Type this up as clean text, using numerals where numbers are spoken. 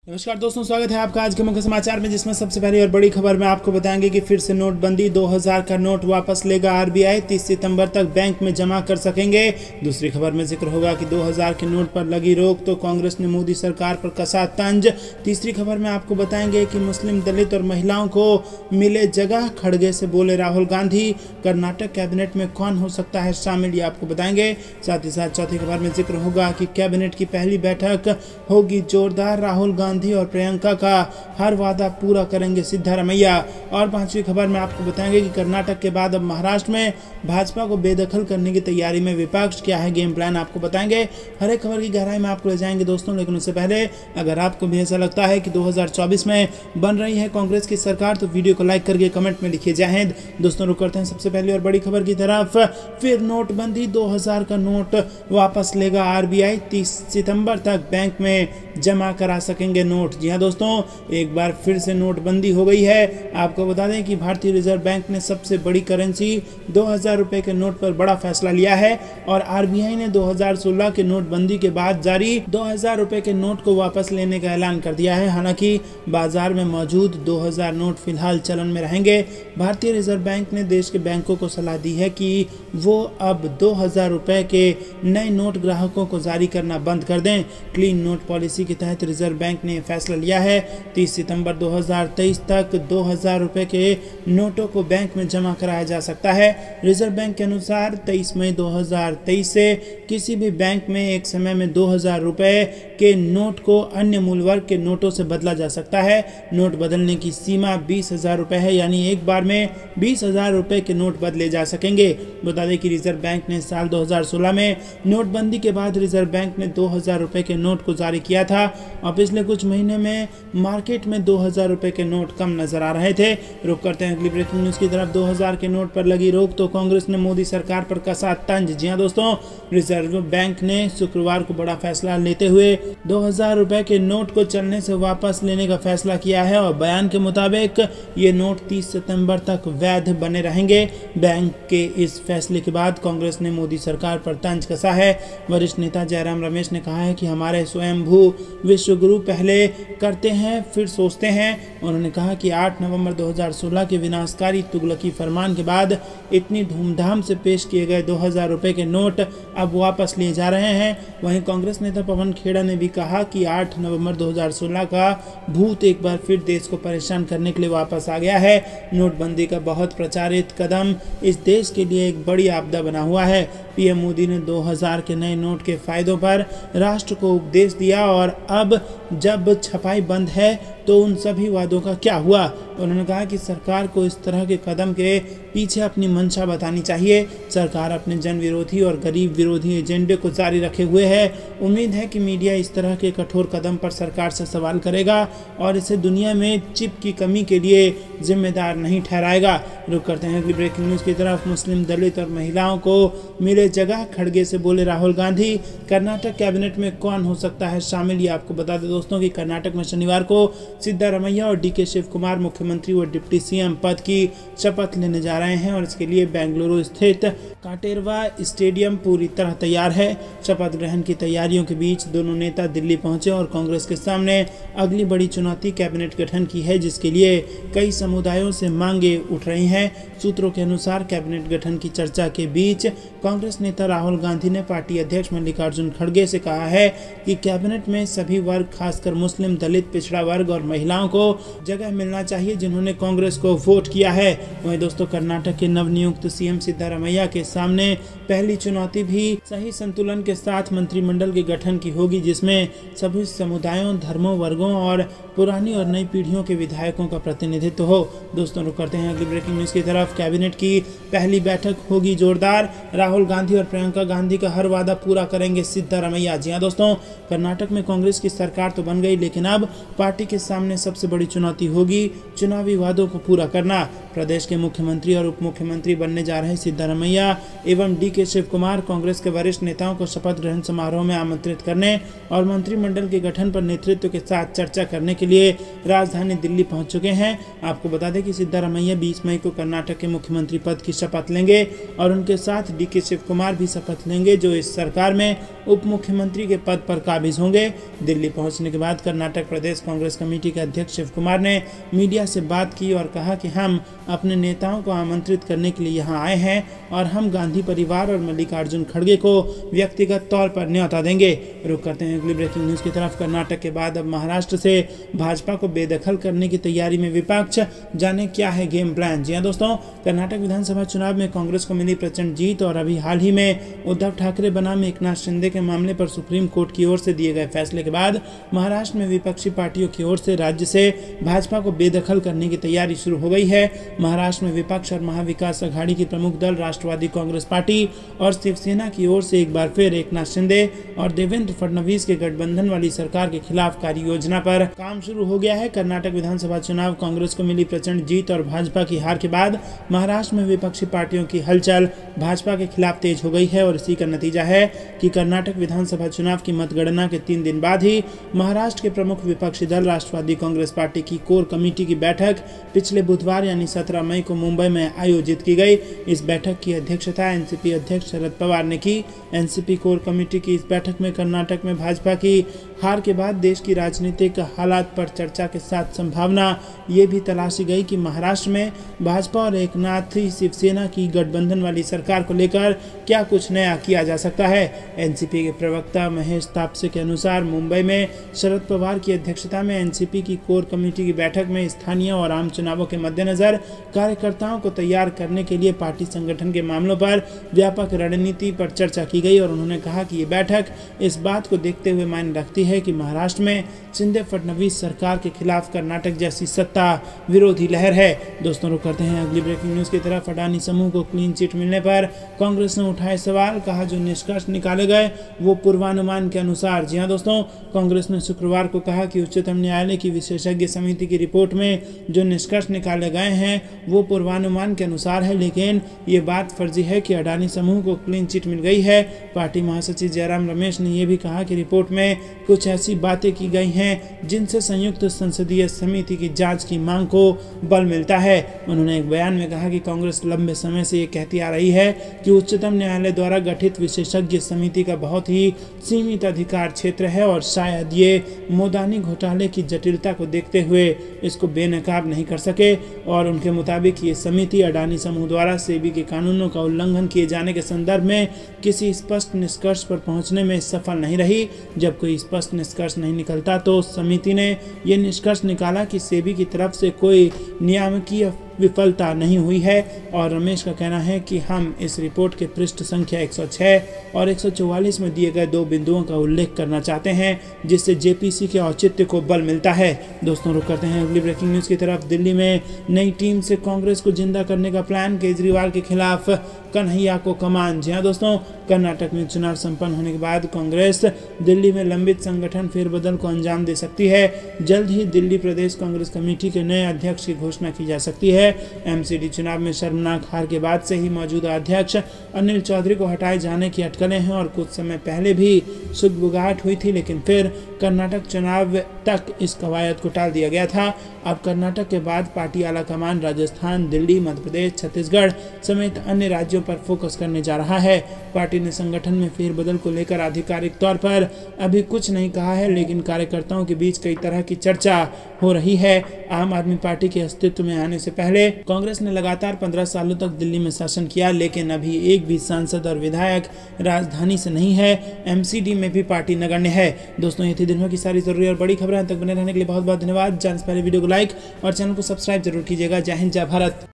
नमस्कार दोस्तों, स्वागत है आपका आज के मुख्य समाचार में, जिसमें सबसे पहली और बड़ी खबर में आपको बताएंगे कि फिर से नोटबंदी। 2000 का नोट वापस लेगा आरबीआई, 30 सितंबर तक बैंक में जमा कर सकेंगे। दूसरी खबर में जिक्र होगा कि 2000 के नोट पर लगी रोक तो कांग्रेस ने मोदी सरकार पर कसा तंज। तीसरी खबर में आपको बताएंगे कि मुस्लिम, दलित और महिलाओं को मिले जगह, खड़गे से बोले राहुल गांधी। कर्नाटक कैबिनेट में कौन हो सकता है शामिल, ये आपको बताएंगे। साथ ही साथ चौथी खबर में जिक्र होगा कि कैबिनेट की पहली बैठक होगी जोरदार, राहुल गांधी और प्रियंका का हर वादा पूरा करेंगे सिद्धारमैया। और पांचवी खबर में आपको बताएंगे कि कर्नाटक के बाद अब महाराष्ट्र में भाजपा को बेदखल करने की तैयारी में विपक्ष, क्या है गेम प्लान, आपको बताएंगे। हर एक खबर की गहराई में आपको ले जाएंगे दोस्तों, लेकिन उससे पहले अगर आपको भी ऐसा लगता है कि 2024 में बन रही है कांग्रेस की सरकार तो वीडियो को लाइक करके कमेंट में लिखिए जय हिंद। दोस्तों रुक करते हैं सबसे पहले और बड़ी खबर की तरफ। फिर नोटबंदी, 2000 का नोट वापस लेगा आरबीआई, 30 सितंबर तक बैंक में जमा करा सकेंगे नोट। जी हां दोस्तों, एक बार फिर से नोटबंदी हो गई है। आपको बता दें कि भारतीय रिजर्व बैंक ने सबसे बड़ी करेंसी 2000 रुपए के नोट पर बड़ा फैसला लिया है और आरबीआई ने 2016 के नोटबंदी के बाद जारी 2000 रुपए के नोट को वापस लेने का ऐलान कर दिया है। हालांकि बाजार में मौजूद 2000 नोट फिलहाल चलन में रहेंगे। भारतीय रिजर्व बैंक ने देश के बैंकों को सलाह दी है कि वो अब 2000 रुपए के नए नोट ग्राहकों को जारी करना बंद कर दें। क्लीन नोट पॉलिसी के तहत रिजर्व बैंक ने फैसला लिया है। 30 सितंबर 2023 तक 2000 रुपए के नोटों को बैंक में जमा कराया जा सकता है। रिजर्व बैंक के अनुसार 23 मई 2023 से किसी भी बैंक में एक समय में 2000 रुपए के नोट को अन्य मूल्य वर्ग के नोटों से बदला जा सकता है। नोट बदलने की सीमा 20,000 रुपए है, यानी एक बार में 20,000 रुपए के नोट बदले जा सकेंगे। बता दें कि रिजर्व बैंक ने साल 2016 में नोटबंदी के बाद रिजर्व बैंक ने 2000 रुपए के नोट को जारी किया था और पिछले कुछ महीने में मार्केट में 2000 रुपए के नोट कम नजर आ रहे थे। रुक करते हैं अगली ब्रेकिंग न्यूज की तरफ। 2000 के नोट पर लगी रोक तो कांग्रेस ने मोदी सरकार पर कसा तंज। जी हां दोस्तों, रिजर्व बैंक ने शुक्रवार को बड़ा फैसला लेते हुए 2000 रुपए के नोट को चलने से वापस लेने का फैसला किया है और बयान के मुताबिक ये नोट 30 सितंबर तक वैध बने रहेंगे। बैंक के इस फैसले के बाद कांग्रेस ने मोदी सरकार पर तंज कसा है। वरिष्ठ नेता जयराम रमेश ने कहा है कि हमारे स्वयंभू विश्वगुरु पहले करते हैं फिर सोचते हैं। उन्होंने कहा कि 8 नवंबर 2016 के विनाशकारी तुगलकी फरमान के बाद इतनी धूमधाम से पेश किए गए 2000 रुपए के नोट अब वापस लिए जा रहे हैं। वहीं कांग्रेस नेता पवन खेड़ा ने भी कहा कि 8 नवंबर 2016 का भूत एक बार फिर देश को परेशान करने के लिए वापस आ गया है। नोटबंदी का बहुत प्रचारित कदम इस देश के लिए एक बड़ी आपदा बना हुआ है। पीएम मोदी ने 2000 के नए नोट के फायदों पर राष्ट्र को उपदेश दिया और अब जब छपाई बंद है तो उन सभी वादों का क्या हुआ। उन्होंने कहा कि सरकार को इस तरह के कदम के पीछे अपनी मंशा बतानी चाहिए। सरकार अपने जन विरोधी और गरीब विरोधी एजेंडे को जारी रखे हुए है। उम्मीद है कि मीडिया इस तरह के कठोर कदम पर सरकार से सवाल करेगा और इसे दुनिया में चिप की कमी के लिए जिम्मेदार नहीं ठहराएगा। रुक करते हैं अगली ब्रेकिंग न्यूज की तरफ। मुस्लिम, दलित और महिलाओं को मिले जगह, खड़गे से बोले राहुल गांधी। कर्नाटक कैबिनेट में कौन हो सकता है शामिल, ये आपको बता दें दोस्तों कि कर्नाटक में शनिवार को सिद्धारमैया और डीके शिव कुमार मुख्यमंत्री व डिप्टी सीएम पद की शपथ लेने जा रहे हैं और इसके लिए बेंगलुरु स्थित काटेरवा स्टेडियम पूरी तरह तैयार है। शपथ ग्रहण की तैयारियों के बीच दोनों नेता दिल्ली पहुंचे और कांग्रेस के सामने अगली बड़ी चुनौती कैबिनेट गठन की है, जिसके लिए कई समुदायों से मांगे उठ रही हैं। सूत्रों के अनुसार कैबिनेट गठन की चर्चा के बीच कांग्रेस नेता राहुल गांधी ने पार्टी अध्यक्ष मल्लिकार्जुन खड़गे से कहा है कि कैबिनेट में सभी वर्ग, खासकर मुस्लिम, दलित, पिछड़ा वर्ग और महिलाओं को जगह मिलना चाहिए जिन्होंने कांग्रेस को वोट किया है। वहीं दोस्तों, कर्नाटक के नवनियुक्त सीएम सिद्धारमैया के सामने पहली चुनौती भी सही संतुलन के साथ मंत्रिमंडल के गठन की होगी, जिसमें सभी समुदायों, धर्मों, वर्गों और पुरानी और नई पीढ़ियों के विधायकों का प्रतिनिधित्व हो। दोस्तों रुक करते हैं अगली ब्रेकिंग न्यूज की तरफ। कैबिनेट की पहली बैठक होगी जोरदार, राहुल गांधी और प्रियंका गांधी का हर वादा पूरा करेंगे सिद्धारमैया। जी हां दोस्तों, कर्नाटक में कांग्रेस की सरकार तो बन गई, लेकिन अब पार्टी के सामने सबसे बड़ी चुनौती होगी चुनावी वादों को पूरा करना। प्रदेश के मुख्यमंत्री और उप मुख्यमंत्री बनने जा रहे सिद्धारमैया एवं डीके शिव कुमार कांग्रेस के वरिष्ठ नेताओं को शपथ ग्रहण समारोह में आमंत्रित करने और मंत्रिमंडल के गठन पर नेतृत्व के साथ चर्चा करने के लिए राजधानी दिल्ली पहुंच चुके हैं। आपको बता दें कि सिद्धारमैया 20 मई को कर्नाटक के मुख्यमंत्री पद की शपथ लेंगे और उनके साथ डीके शिव कुमार भी शपथ लेंगे, जो इस सरकार में उप मुख्यमंत्री के पद पर काबिज होंगे। दिल्ली पहुंचने के बाद कर्नाटक प्रदेश कांग्रेस कमेटी के अध्यक्ष शिव कुमार ने मीडिया से बात की और कहा कि हम अपने नेताओं को आमंत्रित करने के लिए यहां आए हैं और हम गांधी परिवार और मल्लिकार्जुन खड़गे को व्यक्तिगत तौर पर न्योता देंगे। रुक करते हैं अगली ब्रेकिंग न्यूज की तरफ। कर्नाटक के बाद अब महाराष्ट्र से भाजपा को बेदखल करने की तैयारी में विपक्ष, जाने क्या है गेम प्लान। जी हां दोस्तों, कर्नाटक विधानसभा चुनाव में कांग्रेस को मिली प्रचंड जीत और अभी हाल ही में उद्धव ठाकरे बनाम एकनाथ शिंदे के मामले पर सुप्रीम कोर्ट की ओर से दिए गए फैसले के बाद महाराष्ट्र में विपक्षी पार्टियों की ओर से राज्य से भाजपा को बेदखल करने की तैयारी शुरू हो गई है। महाराष्ट्र में विपक्ष और महाविकास अघाड़ी की प्रमुख दल राष्ट्रवादी कांग्रेस पार्टी और शिवसेना की ओर से एक बार फिर एकनाथ शिंदे और देवेंद्र फडणवीस के गठबंधन वाली सरकार के खिलाफ कार्य योजना पर काम शुरू हो गया है। कर्नाटक विधानसभा चुनाव कांग्रेस को मिली प्रचंड जीत और भाजपा की हार के बाद महाराष्ट्र में विपक्षी पार्टियों की हलचल भाजपा के खिलाफ तेज हो गई है और इसी का नतीजा है कि कर्नाटक विधानसभा चुनाव की मतगणना के 3 दिन बाद ही महाराष्ट्र के प्रमुख विपक्षी दल राष्ट्रवादी कांग्रेस पार्टी की कोर कमेटी की बैठक पिछले बुधवार यानी 17 मई को मुंबई में आयोजित की गई। इस बैठक की अध्यक्षता एनसीपी अध्यक्ष शरद पवार ने की। एनसीपी कोर कमेटी की इस बैठक में कर्नाटक में भाजपा की हार के बाद देश की राजनीतिक हालात पर चर्चा के साथ संभावना ये भी तलाशी गई कि महाराष्ट्र में भाजपा और एकनाथ शिवसेना की गठबंधन वाली सरकार को लेकर क्या कुछ नया किया जा सकता है। एनसीपी के प्रवक्ता महेश तापसे के अनुसार मुंबई में शरद पवार की अध्यक्षता में एनसीपी की कोर कमेटी की बैठक में स्थानीय और आम चुनावों के मद्देनजर कार्यकर्ताओं को तैयार करने के लिए पार्टी संगठन के मामलों पर व्यापक रणनीति पर चर्चा की गई और उन्होंने कहा कि ये बैठक इस बात को देखते हुए मायने रखती है कि महाराष्ट्र में शिंदे फडणवीस सरकार के खिलाफ कर्नाटक जैसी सत्ता विरोधी लहर है। दोस्तों रुक करते हैं अगली ब्रेकिंग न्यूज की तरफ। अडानी समूह को क्लीन चिट मिलने पर कांग्रेस ने उठाए सवाल, कहा जो निष्कर्ष निकाले गए वो पूर्वानुमान के अनुसार। जी हां दोस्तों, कांग्रेस ने शुक्रवार को कहा कि उच्चतम न्यायालय की विशेषज्ञ समिति की रिपोर्ट में जो निष्कर्ष निकाले गए हैं वो पूर्वानुमान के अनुसार है, लेकिन ये बात फर्जी है कि अडानी समूह को क्लीन चिट मिल गई है। पार्टी महासचिव जयराम रमेश ने यह भी कहा कि रिपोर्ट में कुछ ऐसी बातें की गई हैं जिनसे संयुक्त संसदीय समिति की जांच की मांग को बल मिलता है। उन्होंने एक बयान में कहा कि कांग्रेस लंबे समय से ये कहती आ रही है कि उच्चतम न्यायालय द्वारा गठित विशेषज्ञ समिति का बहुत ही सीमित अधिकार क्षेत्र है और शायद ये मोदानी घोटाले की जटिलता को देखते हुए इसको बेनकाब नहीं कर सके। और उनके मुताबिक ये समिति अडानी समूह द्वारा सेबी के कानूनों का उल्लंघन किए जाने के संदर्भ में किसी स्पष्ट निष्कर्ष पर पहुंचने में सफल नहीं रही। जब कोई स्पष्ट निष्कर्ष नहीं निकलता तो समिति ने यह निष्कर्ष निकाला कि सेबी की तरफ से कोई नियामकीय विफलता नहीं हुई है। और रमेश का कहना है कि हम इस रिपोर्ट के पृष्ठ संख्या 106 और 144 में दिए गए 2 बिंदुओं का उल्लेख करना चाहते हैं जिससे जेपीसी के औचित्य को बल मिलता है। दोस्तों रुक करते हैं अगली ब्रेकिंग न्यूज की तरफ। दिल्ली में नई टीम से कांग्रेस को जिंदा करने का प्लान, केजरीवाल के खिलाफ कन्हैया को कमान। जी हाँ दोस्तों, कर्नाटक में चुनाव संपन्न होने के बाद कांग्रेस दिल्ली में लंबित संगठन फेरबदल को अंजाम दे सकती है। जल्द ही दिल्ली प्रदेश कांग्रेस कमेटी के नए अध्यक्ष की घोषणा की जा सकती है। एमसीडी चुनाव में शर्मनाक हार के बाद से ही मौजूदा अध्यक्ष अनिल चौधरी को हटाए जाने की अटकलें हैं और कुछ समय पहले भी सुगबुगाहट हुई थी, लेकिन फिर कर्नाटक चुनाव तक इस कवायद को टाल दिया गया था। अब कर्नाटक के बाद पार्टी आला कमान राजस्थान, दिल्ली, मध्य प्रदेश, छत्तीसगढ़ समेत अन्य राज्यों पर फोकस करने जा रहा है। पार्टी ने संगठन में फेरबदल को लेकर आधिकारिक तौर पर अभी कुछ नहीं कहा है, लेकिन कार्यकर्ताओं के बीच कई तरह की चर्चा हो रही है। आम आदमी पार्टी के अस्तित्व में आने से पहले कांग्रेस ने लगातार 15 सालों तक दिल्ली में शासन किया, लेकिन अभी एक भी सांसद और विधायक राजधानी से नहीं है। एमसीडी में भी पार्टी नगण्य है। दोस्तों ये थी दिन भर की सारी जरूरी और बड़ी खबरें। तक बने रहने के लिए बहुत बहुत धन्यवाद। जाने से पहले वीडियो को लाइक और चैनल को सब्सक्राइब जरूर कीजिएगा। जय हिंद, जय भारत।